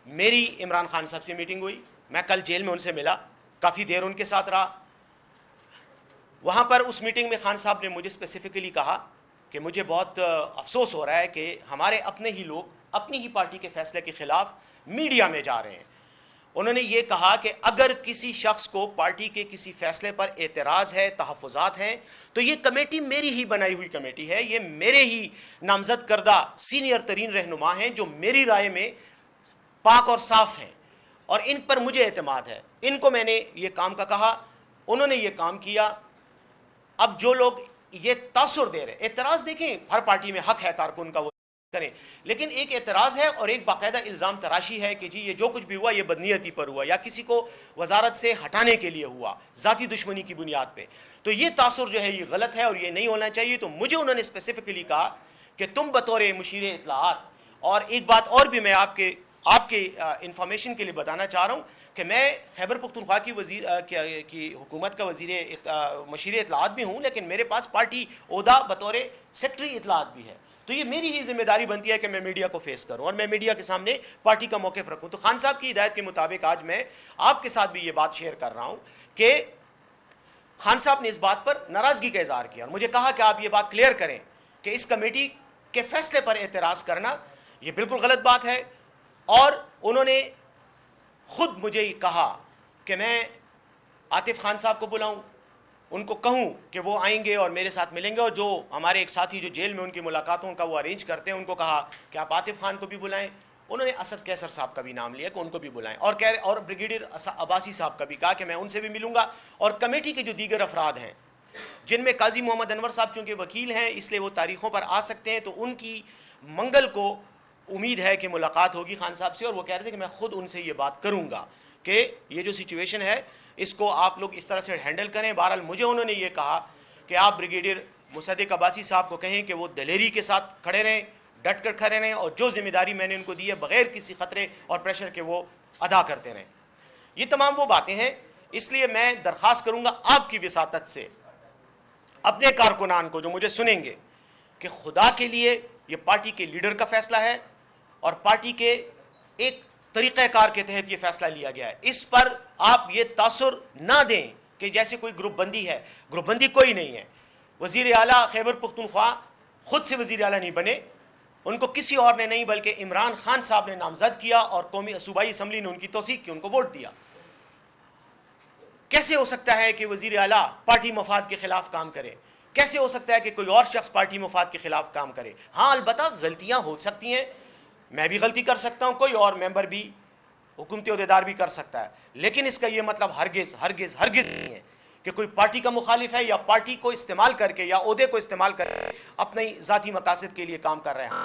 میری عمران خان صاحب سے میٹنگ ہوئی, میں کل جیل میں ان سے ملا, کافی دیر ان کے ساتھ رہا. وہاں پر اس میٹنگ میں خان صاحب نے مجھے اسپیسیفکلی کہا کہ مجھے بہت افسوس ہو رہا ہے کہ ہمارے اپنے ہی لوگ اپنی ہی پارٹی کے فیصلے کے خلاف میڈیا میں جا رہے ہیں. انہوں نے یہ کہا کہ اگر کسی شخص کو پارٹی کے کسی فیصلے پر اعتراض ہے, تحفظات ہیں, تو یہ کمیٹی میری ہی بنائی ہوئی کمیٹی ہے, یہ میرے ہی نامزد کردہ سینئر ترین رہنما ہیں جو میری رائے میں پاک اور صاف ہیں, اور ان پر مجھے اعتماد ہے. ان کو میں نے یہ کام کا کہا, انہوں نے یہ کام کیا. اب جو لوگ یہ تاثر دے رہے, اعتراض دیکھیں ہر پارٹی میں حق ہے کارکن کا وہ کریں, لیکن ایک اعتراض ہے اور ایک باقاعدہ الزام تراشی ہے کہ جی یہ جو کچھ بھی ہوا یہ بدنیتی پر ہوا یا کسی کو وزارت سے ہٹانے کے لیے ہوا ذاتی دشمنی کی بنیاد پہ, تو یہ تاثر جو ہے یہ غلط ہے اور یہ نہیں ہونا چاہیے. تو مجھے انہوں نے اسپیسیفکلی کہا کہ تم بطور مشیر اطلاعات, اور ایک بات اور بھی میں آپ کے انفارمیشن کے لیے بتانا چاہ رہا ہوں کہ میں خیبر پختونخوا کی حکومت کا مشیر اطلاعات بھی ہوں, لیکن میرے پاس پارٹی عہدہ بطور سیکٹری اطلاعات بھی ہے. تو یہ میری ہی ذمہ داری بنتی ہے کہ میں میڈیا کو فیس کروں اور میں میڈیا کے سامنے پارٹی کا موقف رکھوں. تو خان صاحب کی ہدایت کے مطابق آج میں آپ کے ساتھ بھی یہ بات شیئر کر رہا ہوں کہ خان صاحب نے اس بات پر ناراضگی کا اظہار کیا اور مجھے کہا کہ آپ یہ بات کلیئر کریں کہ اس کمیٹی کے فیصلے پر اعتراض کرنا یہ بالکل غلط بات ہے. اور انہوں نے خود مجھے کہا کہ میں عاطف خان صاحب کو بلاؤں, ان کو کہوں کہ وہ آئیں گے اور میرے ساتھ ملیں گے, اور جو ہمارے ایک ساتھی جو جیل میں ان کی ملاقاتوں کا وہ ارینج کرتے ہیں ان کو کہا کہ آپ عاطف خان کو بھی بلائیں. انہوں نے اسد کیسر صاحب کا بھی نام لیا کہ ان کو بھی بلائیں, اور بریگیڈیئر عباسی صاحب کا بھی کہا کہ میں ان سے بھی ملوں گا. اور کمیٹی کے جو دیگر افراد ہیں جن میں قاضی محمد انور صاحب چونکہ وکیل ہیں اس لیے وہ تاریخوں پر آ سکتے ہیں, تو ان کی منگل کو امید ہے کہ ملاقات ہوگی خان صاحب سے, اور وہ کہہ رہے تھے کہ میں خود ان سے یہ بات کروں گا کہ یہ جو سچویشن ہے اس کو آپ لوگ اس طرح سے ہینڈل کریں. بہرحال مجھے انہوں نے یہ کہا کہ آپ بریگیڈیئر مصدق عباسی صاحب کو کہیں کہ وہ دلیری کے ساتھ کھڑے رہیں, ڈٹ کر کھڑے رہیں, اور جو ذمہ داری میں نے ان کو دی ہے بغیر کسی خطرے اور پریشر کے وہ ادا کرتے رہیں. یہ تمام وہ باتیں ہیں, اس لیے میں درخواست کروں گا آپ کی وساطت سے اپنے کارکنان کو جو مجھے سنیں گے کہ خدا کے لیے یہ پارٹی کے لیڈر کا فیصلہ ہے اور پارٹی کے ایک طریقہ کار کے تحت یہ فیصلہ لیا گیا ہے. اس پر آپ یہ تاثر نہ دیں کہ جیسے کوئی گروپ بندی ہے. گروپ بندی کوئی نہیں ہے. وزیر اعلیٰ خیبر پختونخوا خود سے وزیر اعلیٰ نہیں بنے, ان کو کسی اور نے نہیں بلکہ عمران خان صاحب نے نامزد کیا اور قومی صوبائی اسمبلی نے ان کی توثیق کی, ان کو ووٹ دیا. کیسے ہو سکتا ہے کہ وزیر اعلیٰ پارٹی مفاد کے خلاف کام کرے؟ کیسے ہو سکتا ہے کہ کوئی اور شخص پارٹی مفاد کے خلاف کام کرے؟ ہاں البتہ غلطیاں ہو سکتی ہیں, میں بھی غلطی کر سکتا ہوں, کوئی اور ممبر بھی حکومتی عہدیدار بھی کر سکتا ہے, لیکن اس کا یہ مطلب ہرگز ہرگز ہرگز نہیں ہے کہ کوئی پارٹی کا مخالف ہے یا پارٹی کو استعمال کر کے یا عہدے کو استعمال کر کے اپنے ذاتی مقاصد کے لیے کام کر رہے ہیں.